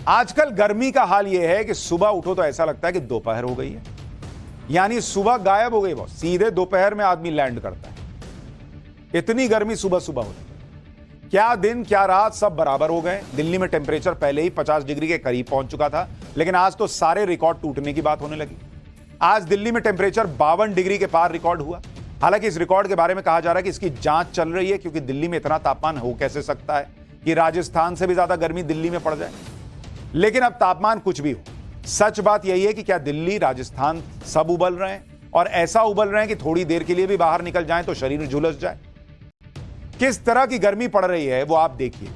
आजकल गर्मी का हाल यह है कि सुबह उठो तो ऐसा लगता है कि दोपहर हो गई है, यानी सुबह गायब हो गई, बहुत सीधे दोपहर में आदमी लैंड करता है। इतनी गर्मी सुबह सुबह होती है। क्या दिन क्या रात सब बराबर हो गए। दिल्ली में टेम्परेचर पहले ही 50 डिग्री के करीब पहुंच चुका था, लेकिन आज तो सारे रिकॉर्ड टूटने की बात होने लगी। आज दिल्ली में टेम्परेचर 52 डिग्री के पार रिकॉर्ड हुआ। हालांकि इस रिकॉर्ड के बारे में कहा जा रहा है कि इसकी जांच चल रही है, क्योंकि दिल्ली में इतना तापमान हो कैसे सकता है कि राजस्थान से भी ज्यादा गर्मी दिल्ली में पड़ जाए। लेकिन अब तापमान कुछ भी हो, सच बात यही है कि क्या दिल्ली राजस्थान सब उबल रहे हैं, और ऐसा उबल रहे हैं कि थोड़ी देर के लिए भी बाहर निकल जाएं तो शरीर झुलस जाए। किस तरह की गर्मी पड़ रही है वो आप देखिए।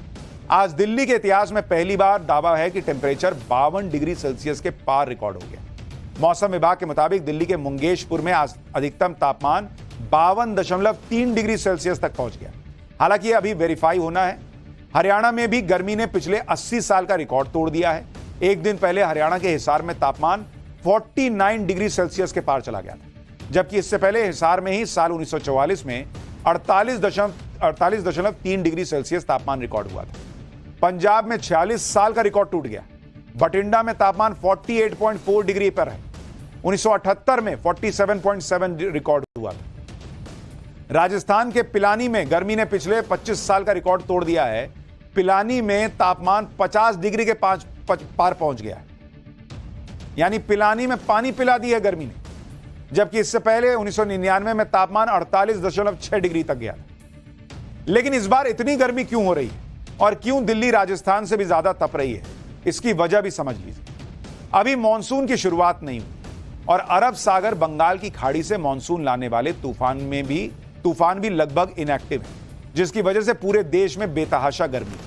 आज दिल्ली के इतिहास में पहली बार दावा है कि टेम्परेचर 52 डिग्री सेल्सियस के पार रिकॉर्ड हो गया। मौसम विभाग के मुताबिक दिल्ली के मुंगेशपुर में आज अधिकतम तापमान 52.3 डिग्री सेल्सियस तक पहुंच गया। हालांकि यह अभी वेरीफाई होना है। हरियाणा में भी गर्मी ने पिछले 80 साल का रिकॉर्ड तोड़ दिया है। एक दिन पहले हरियाणा के हिसार में तापमान 49 डिग्री सेल्सियस के पार चला गया था, जबकि इससे पहले हिसार में ही साल 1944 में 48.3 डिग्री सेल्सियस तापमान रिकॉर्ड हुआ था। पंजाब में 46 साल का रिकॉर्ड टूट गया। बठिंडा में तापमान 48.4 डिग्री पर है। 1978 में 47.7 रिकॉर्ड हुआ था। राजस्थान के पिलानी में गर्मी ने पिछले 25 साल का रिकॉर्ड तोड़ दिया है। पिलानी में तापमान 50 डिग्री के पार पहुंच गया है, यानी पिलानी में पानी पिला दी है गर्मी ने, जबकि इससे पहले 1999 में तापमान 48.6 डिग्री तक गया था। लेकिन इस बार इतनी गर्मी क्यों हो रही है और क्यों दिल्ली राजस्थान से भी ज्यादा तप रही है, इसकी वजह भी समझ लीजिए। अभी मॉनसून की शुरुआत नहीं हुई और अरब सागर बंगाल की खाड़ी से मॉनसून लाने वाले तूफान भी लगभग इनएक्टिव है, जिसकी वजह से पूरे देश में बेतहाशा गर्मी है।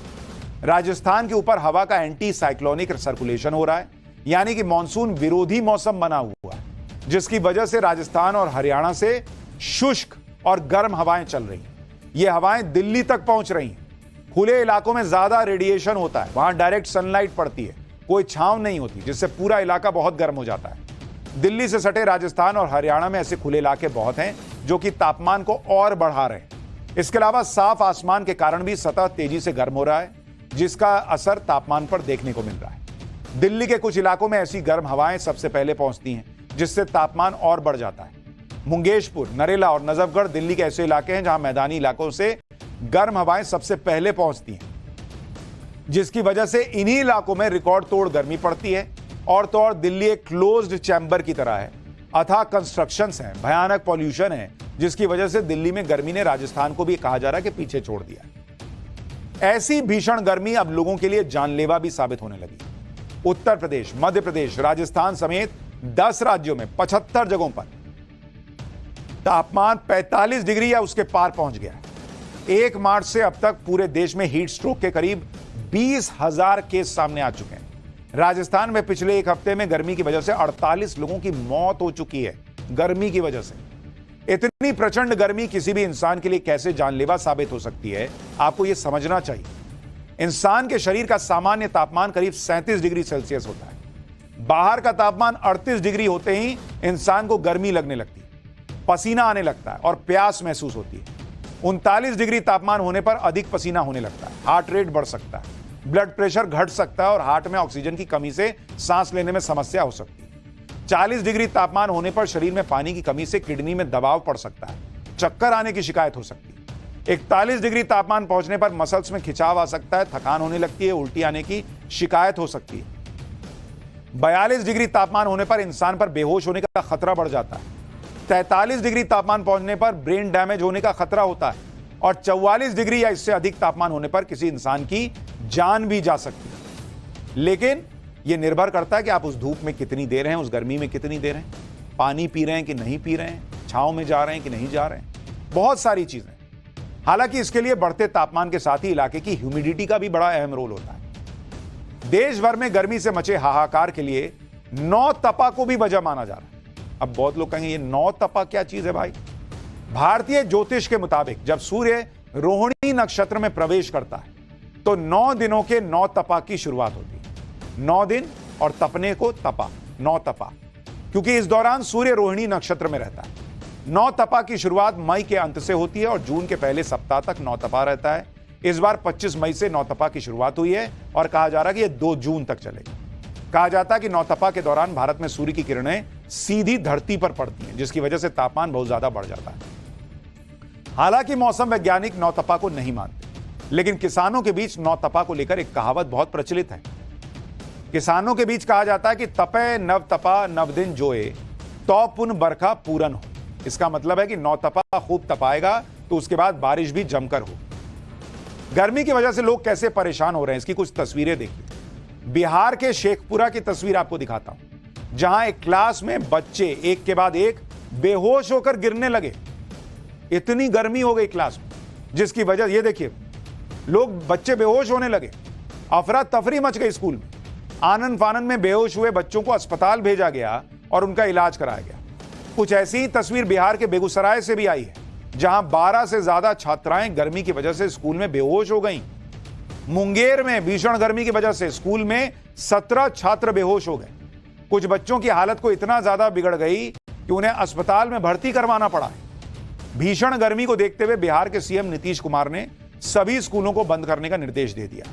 राजस्थान के ऊपर हवा का एंटी साइक्लोनिक सर्कुलेशन हो रहा है, यानी कि मॉनसून विरोधी मौसम बना हुआ है, जिसकी वजह से राजस्थान और हरियाणा से शुष्क और गर्म हवाएं चल रही हैं। ये हवाएं दिल्ली तक पहुंच रही हैं। खुले इलाकों में ज्यादा रेडिएशन होता है, वहां डायरेक्ट सनलाइट पड़ती है, कोई छांव नहीं होती, जिससे पूरा इलाका बहुत गर्म हो जाता है। दिल्ली से सटे राजस्थान और हरियाणा में ऐसे खुले इलाके बहुत हैं जो कि तापमान को और बढ़ा रहे हैं। इसके अलावा साफ आसमान के कारण भी सतह तेजी से गर्म हो रहा है, जिसका असर तापमान पर देखने को मिल रहा है। दिल्ली के कुछ इलाकों में ऐसी गर्म हवाएं सबसे पहले पहुंचती हैं, जिससे तापमान और बढ़ जाता है। मुंगेशपुर, नरेला और नजफगढ़ दिल्ली के ऐसे इलाके हैं जहां मैदानी इलाकों से गर्म हवाएं सबसे पहले पहुंचती हैं, जिसकी वजह से इन्हीं इलाकों में रिकॉर्ड तोड़ गर्मी पड़ती है। और तो और दिल्ली एक क्लोज्ड चैम्बर की तरह है। अथाह कंस्ट्रक्शंस हैं, भयानक पॉल्यूशन है, जिसकी वजह से दिल्ली में गर्मी ने राजस्थान को भी कहा जा रहा है कि पीछे छोड़ दिया। ऐसी भीषण गर्मी अब लोगों के लिए जानलेवा भी साबित होने लगी। उत्तर प्रदेश, मध्य प्रदेश, राजस्थान समेत 10 राज्यों में 75 जगहों पर तापमान 45 डिग्री या उसके पार पहुंच गया है। 1 मार्च से अब तक पूरे देश में हीट स्ट्रोक के करीब 20,000 केस सामने आ चुके हैं। राजस्थान में पिछले एक हफ्ते में गर्मी की वजह से 48 लोगों की मौत हो चुकी है, गर्मी की वजह से। इतनी प्रचंड गर्मी किसी भी इंसान के लिए कैसे जानलेवा साबित हो सकती है, आपको यह समझना चाहिए। इंसान के शरीर का सामान्य तापमान करीब 37 डिग्री सेल्सियस होता है। बाहर का तापमान 38 डिग्री होते ही इंसान को गर्मी लगने लगती है, पसीना आने लगता है और प्यास महसूस होती है। 39 डिग्री तापमान होने पर अधिक पसीना होने लगता है, हार्ट रेट बढ़ सकता है, ब्लड प्रेशर घट सकता है और हार्ट में ऑक्सीजन की कमी से सांस लेने में समस्या हो सकती है। 40 डिग्री तापमान होने पर शरीर में पानी की कमी से किडनी में दबाव पड़ सकता है, चक्कर आने की शिकायत हो सकती है। 41 डिग्री तापमान पहुंचने पर मसल्स में खिंचाव आ सकता है, थकान होने लगती है, उल्टी आने की शिकायत हो सकती है। 42 डिग्री तापमान होने पर इंसान पर बेहोश होने का खतरा बढ़ जाता है। 43 डिग्री तापमान पहुंचने पर ब्रेन डैमेज होने का खतरा होता है और 44 डिग्री या इससे अधिक तापमान होने पर किसी इंसान की जान भी जा सकती है। लेकिन यह निर्भर करता है कि आप उस धूप में कितनी देर हैं, उस गर्मी में कितनी देर हैं, पानी पी रहे हैं कि नहीं पी रहे हैं, छांव में जा रहे हैं कि नहीं जा रहे हैं, बहुत सारी चीजें। हालांकि इसके लिए बढ़ते तापमान के साथ ही इलाके की ह्यूमिडिटी का भी बड़ा अहम रोल होता है। देश भर में गर्मी से मचे हाहाकार के लिए 9 तपा को भी वजह माना जा रहा है। अब बहुत लोग कहेंगे ये 9 तपा क्या चीज है भाई। भारतीय ज्योतिष के मुताबिक जब सूर्य रोहिणी नक्षत्र में प्रवेश करता है तो 9 दिनों के 9 तपा की शुरुआत होती है। 9 दिन और तपने को तपा, 9 तपा, क्योंकि इस दौरान सूर्य रोहिणी नक्षत्र में रहता है। 9 तपा की शुरुआत मई के अंत से होती है और जून के पहले सप्ताह तक 9 तपा रहता है। इस बार 25 मई से नौतपा की शुरुआत हुई है और कहा जा रहा है कि यह 2 जून तक चलेगा। कहा जाता है कि नौतपा के दौरान भारत में सूर्य की किरणें सीधी धरती पर पड़ती हैं, जिसकी वजह से तापमान बहुत ज्यादा बढ़ जाता है। हालांकि मौसम वैज्ञानिक नौतपा को नहीं मानते, लेकिन किसानों के बीच नौतपा को लेकर एक कहावत बहुत प्रचलित है। किसानों के बीच कहा जाता है कि तपे नव तपा नव दिन जोए तो पुन बरखा पूरन हो। इसका मतलब है कि नौतपा खूब तपाएगा तो उसके बाद बारिश भी जमकर हो। गर्मी की वजह से लोग कैसे परेशान हो रहे हैं, इसकी कुछ तस्वीरें देखिए। बिहार के शेखपुरा की तस्वीर आपको दिखाता हूं, जहां एक क्लास में बच्चे एक के बाद एक बेहोश होकर गिरने लगे। इतनी गर्मी हो गई क्लास में, जिसकी वजह ये देखिए, बच्चे बेहोश होने लगे। अफरा तफरी मच गई स्कूल में। आनन फानन में बेहोश हुए बच्चों को अस्पताल भेजा गया और उनका इलाज कराया गया। कुछ ऐसी ही तस्वीर बिहार के बेगूसराय से भी आई है, जहां 12 से ज्यादा छात्राएं गर्मी की वजह से स्कूल में बेहोश हो गईं। मुंगेर में भीषण गर्मी की वजह से स्कूल में 17 छात्र बेहोश हो गए। कुछ बच्चों की हालत को इतना ज्यादा बिगड़ गई कि उन्हें अस्पताल में भर्ती करवाना पड़ा है। भीषण गर्मी को देखते हुए बिहार के सीएम नीतीश कुमार ने सभी स्कूलों को बंद करने का निर्देश दे दिया।